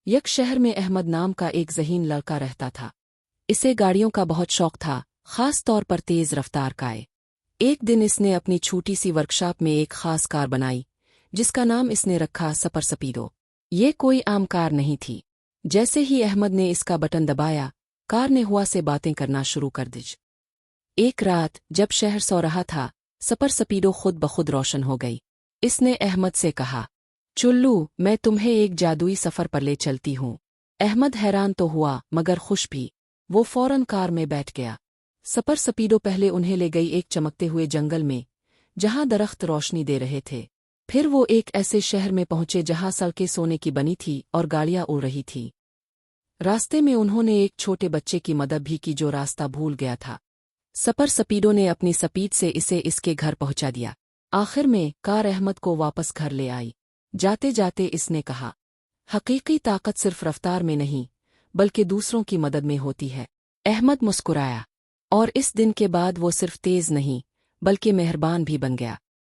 یک شہر میں احمد نام کا ایک ذہین لڑکا رہتا تھا۔ اسے گاڑیوں کا بہت شوق تھا، خاص طور پر تیز رفتار کائے۔ ایک دن اس نے اپنی چھوٹی سی ورکشاپ میں ایک خاص کار بنائی جس کا نام اس نے رکھا سپر سپیڈو۔ یہ کوئی عام کار نہیں تھی۔ جیسے ہی احمد نے اس کا بٹن دبایا، کار نے ہوا سے باتیں کرنا شروع کر دی۔ ایک رات جب شہر سو رہا تھا، سپر سپیڈو خود بخود روشن ہو گئی۔ اس نے احمد سے کہا، چلو میں تمہیں ایک جادوئی سفر پر لے چلتی ہوں۔ احمد حیران تو ہوا مگر خوش بھی۔ وہ فوراً کار میں بیٹھ گیا۔ سپر سپیڈو پہلے انہیں لے گئی ایک چمکتے ہوئے جنگل میں جہاں درخت روشنی دے رہے تھے۔ پھر وہ ایک ایسے شہر میں پہنچے جہاں سڑکیں سونے کی بنی تھی اور گاڑیاں اڑ رہی تھی۔ راستے میں انہوں نے ایک چھوٹے بچے کی مدد بھی کی جو راستہ بھول گیا تھا۔ سپر سپیڈو نے اپنی سپیڈ سے اسے اس کے گھر پہنچا دیا۔ آخر میں کار احمد کو واپس گھر لے آئی۔ جاتے جاتے اس نے کہا، حقیقی طاقت صرف رفتار میں نہیں بلکہ دوسروں کی مدد میں ہوتی ہے۔ احمد مسکرایا، اور اس دن کے بعد وہ صرف تیز نہیں بلکہ مہربان بھی بن گیا۔